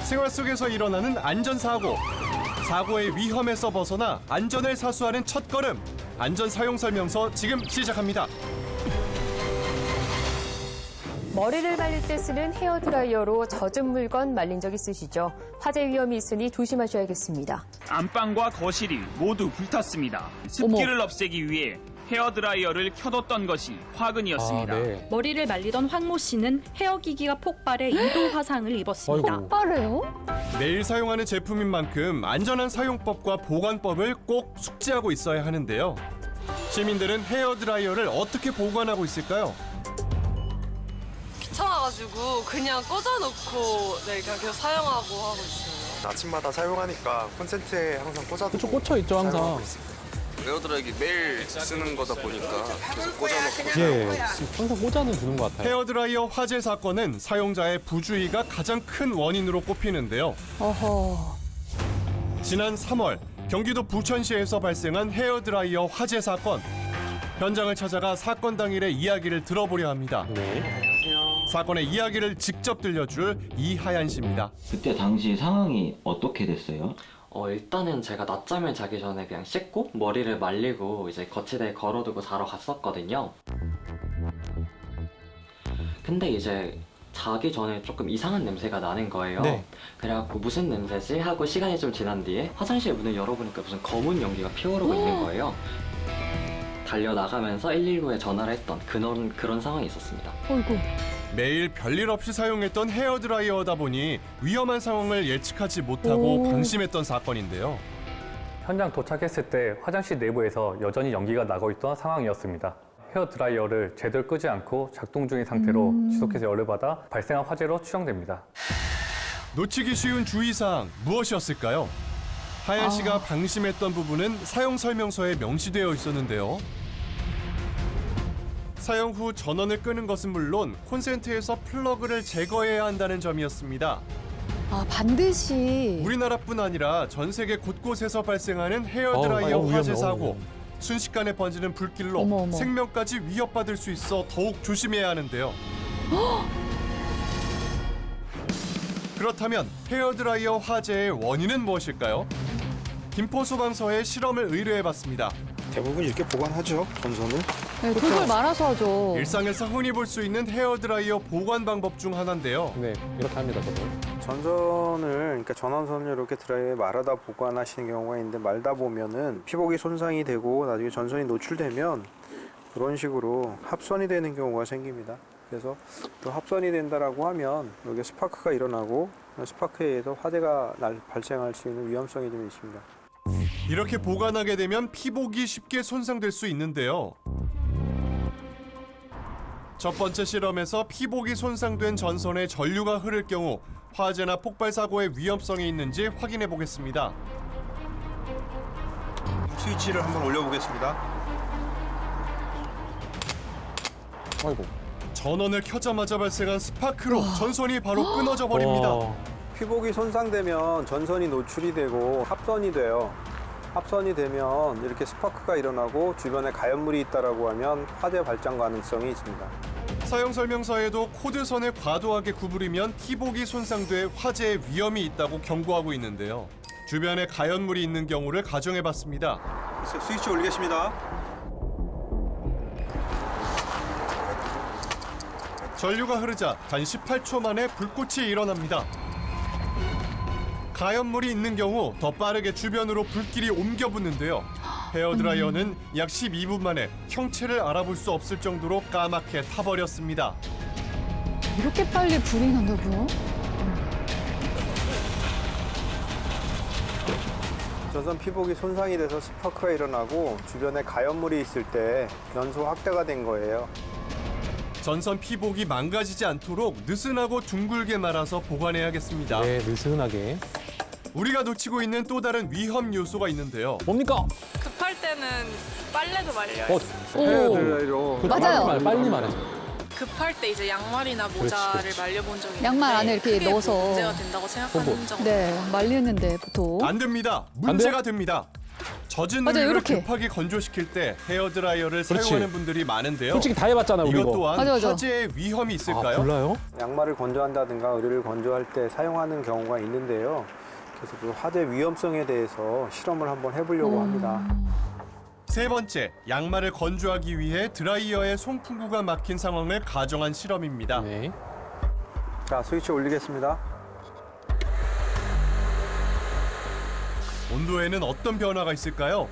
생활 속에서 일어나는 안전사고. 사고의 위험에서 벗어나 안전을 사수하는 첫걸음. 안전 사용 설명서 지금 시작합니다. 머리를 말릴 때 쓰는 헤어드라이어로 젖은 물건 말린 적 있으시죠? 화재 위험이 있으니 조심하셔야겠습니다. 안방과 거실이 모두 불탔습니다. 습기를 없애기 위해 헤어드라이어를 켜뒀던 것이 화근이었습니다. 머리를 말리던 황모 씨는 헤어기기가 폭발해 2도 화상을 입었습니다. 빠르요? 매일 사용하는 제품인 만큼 안전한 사용법과 보관법을 꼭 숙지하고 있어야 하는데요. 시민들은 헤어드라이어를 어떻게 보관하고 있을까요? 귀찮아가지고 그냥 꽂아놓고 그냥 계속 사용하고 하고 있어요. 아침마다 사용하니까 콘센트에 항상 꽂아두고 꽂혀 있죠, 항상. 사용하고 있습니다. 헤어드라이기 매일 쓰는 거다 보니까 계속 꽂아놓고 예, 항상 꽂아는 두는 것 같아요. 헤어드라이어 화재 사건은 사용자의 부주의가 가장 큰 원인으로 꼽히는데요. 어허. 지난 3월 경기도 부천시에서 발생한 헤어드라이어 화재 사건. 현장을 찾아가 사건 당일의 이야기를 들어보려 합니다. 네. 사건의 이야기를 직접 들려줄 이하얀 씨입니다. 그때 당시 상황이 어떻게 됐어요? 일단은 제가 낮잠을 자기 전에 그냥 씻고 머리를 말리고 이제 거치대에 걸어두고 자러 갔었거든요. 근데 이제 자기 전에 조금 이상한 냄새가 나는 거예요. 네. 그래갖고 무슨 냄새지? 하고 시간이 좀 지난 뒤에 화장실 문을 열어보니까 무슨 검은 연기가 피어오르고 있는 거예요. 달려나가면서 119에 전화를 했던 그런 상황이 있었습니다. 어이구. 매일 별일 없이 사용했던 헤어드라이어다 보니 위험한 상황을 예측하지 못하고 방심했던 사건인데요. 현장 도착했을 때 화장실 내부에서 여전히 연기가 나고 있던 상황이었습니다. 헤어드라이어를 제대로 끄지 않고 작동 중인 상태로 지속해서 열을 받아 발생한 화재로 추정됩니다. 놓치기 쉬운 주의사항 무엇이었을까요? 하얀 씨가 방심했던 부분은 사용 설명서에 명시되어 있었는데요. 사용 후 전원을 끄는 것은 물론 콘센트에서 플러그를 제거해야 한다는 점이었습니다. 아, 반드시. 우리나라뿐 아니라 전 세계 곳곳에서 발생하는 헤어드라이어 화재 사고. 순식간에 번지는 불길로 어머. 생명까지 위협받을 수 있어 더욱 조심해야 하는데요. 그렇다면 헤어드라이어 화재의 원인은 무엇일까요? 김포소방서에 실험을 의뢰해봤습니다. 대부분 이렇게 보관하죠, 전선을. 네, 돌돌 말아서 하죠. 일상에서 흔히 볼 수 있는 헤어드라이어 보관 방법 중 하나인데요. 네, 이렇게 합니다, 저도. 전선을, 그러니까 전원선을 이렇게 드라이어에 말아다 보관하시는 경우가 있는데 말다 보면은 피복이 손상이 되고 나중에 전선이 노출되면 그런 식으로 합선이 되는 경우가 생깁니다. 그래서 또 합선이 된다라고 하면 여기 스파크가 일어나고 스파크에 의해서 화재가 발생할 수 있는 위험성이 좀 있습니다. 이렇게 보관하게 되면 피복이 쉽게 손상될 수 있는데요. 첫 번째 실험에서 피복이 손상된 전선에 전류가 흐를 경우 화재나 폭발 사고의 위험성이 있는지 확인해 보겠습니다. 스위치를 한번 올려보겠습니다. 아이고. 전원을 켜자마자 발생한 스파크로 전선이 바로 끊어져 버립니다. 피복이 손상되면 전선이 노출이 되고 합선이 돼요. 합선이 되면 이렇게 스파크가 일어나고 주변에 가연물이 있다라고 하면 화재 발생 가능성이 있습니다. 사용 설명서에도 코드선을 과도하게 구부리면 피복이 손상돼 화재의 위험이 있다고 경고하고 있는데요. 주변에 가연물이 있는 경우를 가정해 봤습니다. 스위치 올리겠습니다. 전류가 흐르자 단 18초 만에 불꽃이 일어납니다. 가연물이 있는 경우 더 빠르게 주변으로 불길이 옮겨 붙는데요. 헤어드라이어는 약 12분 만에 형체를 알아볼 수 없을 정도로 까맣게 타버렸습니다. 이렇게 빨리 불이 난다고요? 전선 피복이 손상이 돼서 스파크가 일어나고 주변에 가연물이 있을 때 연소 확대가 된 거예요. 전선 피복이 망가지지 않도록 느슨하고 둥글게 말아서 보관해야겠습니다. 네, 느슨하게. 우리가 놓치고 있는 또 다른 위험 요소가 있는데요. 뭡니까? 급할 때는 빨래도 말려요. 헤어드라이로 맞아요. 빨리 말해줘. 급할 때 이제 양말이나 모자를 그렇지. 말려본 적이 있는데 양말 안에 이렇게 넣어서. 문제가 된다고 생각하는 적은 네, 말리는데 보통. 안 됩니다. 문제가 됩니다. 젖은 맞아요, 우유를 이렇게. 급하게 건조시킬 때 헤어드라이어를 그렇지. 사용하는 분들이 많은데요. 솔직히 다 해봤잖아 우리 이것 이거. 또한 맞아, 맞아. 화재의 위험이 있을까요? 몰라요? 양말을 건조한다든가 의류를 건조할 때 사용하는 경우가 있는데요. 그래서 그 화재 위험성에 대해서 실험을 한번 해보려고 합니다. 세 번째, 양말을 건조하기 위해 드라이어에 송풍구가 막힌 상황을 가정한 실험입니다. 네. 자, 스위치 올리겠습니다. 온도에는 어떤 변화가 있을까요?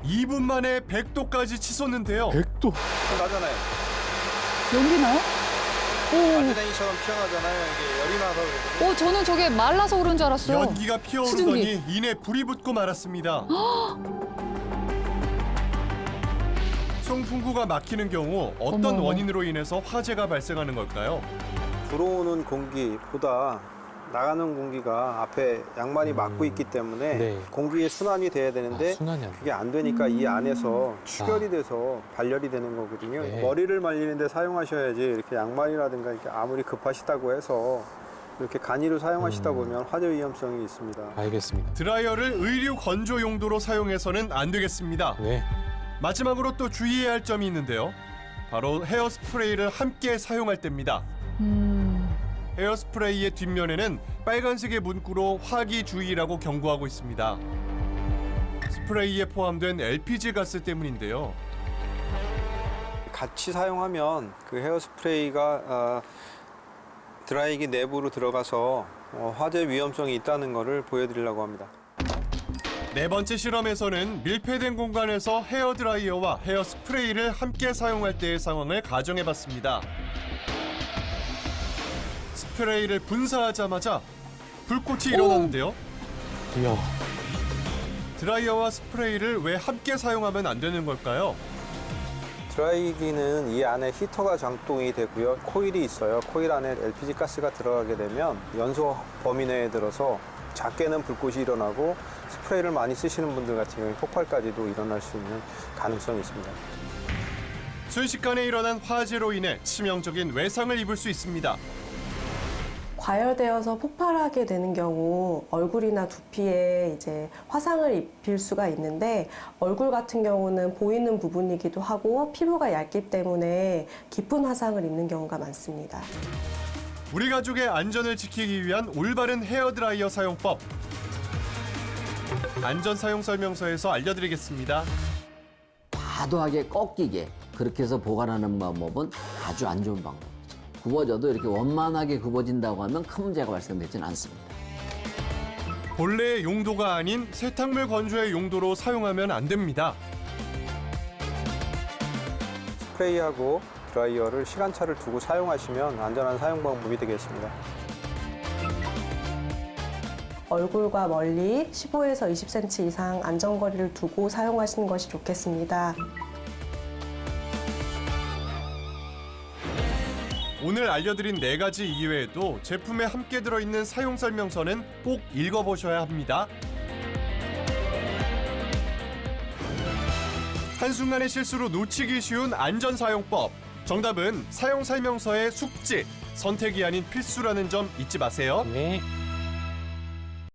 (2분) 만에 100도까지 치솟는데요. 100도. 나잖아요. 연기 나요? 아드레날린처럼 피어나잖아요. 이게 열이 나서 그러거든요. 저는 저게 말라서 그런 줄 알았어요. 연기가 피어오르더니 이내 불이 붙고 말았습니다. 송풍구가 막히는 경우 어떤 어머. 원인으로 인해서 화재가 발생하는 걸까요? 들어오는 공기보다 나가는 공기가 앞에 양말이 막고 있기 때문에 네. 공기의 순환이 돼야 되는데 순환이 안 돼. 그게 안 되니까 이 안에서 축열이 돼서 발열이 되는 거거든요. 네. 머리를 말리는데 사용하셔야지 이렇게 양말이라든가 이렇게 아무리 급하시다고 해서 이렇게 간이로 사용하시다 보면 화재 위험성이 있습니다. 알겠습니다. 드라이어를 의류 건조 용도로 사용해서는 안 되겠습니다. 네. 마지막으로 또 주의해야 할 점이 있는데요. 바로 헤어스프레이를 함께 사용할 때입니다. 헤어스프레이의 뒷면에는 빨간색의 문구로 화기주의라고 경고하고 있습니다. 스프레이에 포함된 LPG 가스 때문인데요. 같이 사용하면 그 헤어스프레이가 드라이기 내부로 들어가서 화재 위험성이 있다는 것을 보여드리려고 합니다. 네 번째 실험에서는 밀폐된 공간에서 헤어드라이어와 헤어스프레이를 함께 사용할 때의 상황을 가정해봤습니다. 스프레이를 분사하자마자 불꽃이 일어나는데요. 이야. 드라이어와 스프레이를 왜 함께 사용하면 안 되는 걸까요? 드라이기는 이 안에 히터가 작동이 되고요. 코일이 있어요. 코일 안에 LPG 가스가 들어가게 되면 연소 범위 내에 들어서 작게는 불꽃이 일어나고 스프레이를 많이 쓰시는 분들 같은 경우에 폭발까지도 일어날 수 있는 가능성이 있습니다. 순식간에 일어난 화재로 인해 치명적인 외상을 입을 수 있습니다. 과열되어서 폭발하게 되는 경우 얼굴이나 두피에 이제 화상을 입힐 수가 있는데 얼굴 같은 경우는 보이는 부분이기도 하고 피부가 얇기 때문에 깊은 화상을 입는 경우가 많습니다. 우리 가족의 안전을 지키기 위한 올바른 헤어드라이어 사용법. 안전 사용 설명서에서 알려드리겠습니다. 과도하게 꺾이게 그렇게 해서 보관하는 방법은 아주 안 좋은 방법이죠. 굽어져도 이렇게 원만하게 굽어진다고 하면 큰 문제가 발생되지는 않습니다. 본래의 용도가 아닌 세탁물 건조의 용도로 사용하면 안 됩니다. 스프레이하고 드라이어를 시간차를 두고 사용하시면 안전한 사용 방법이 되겠습니다. 얼굴과 멀리 15에서 20cm 이상 안전거리를 두고 사용하시는 것이 좋겠습니다. 오늘 알려드린 4가지 이외에도 제품에 함께 들어있는 사용 설명서는 꼭 읽어보셔야 합니다. 한순간의 실수로 놓치기 쉬운 안전사용법. 정답은 사용 설명서의 숙지, 선택이 아닌 필수라는 점 잊지 마세요. 네.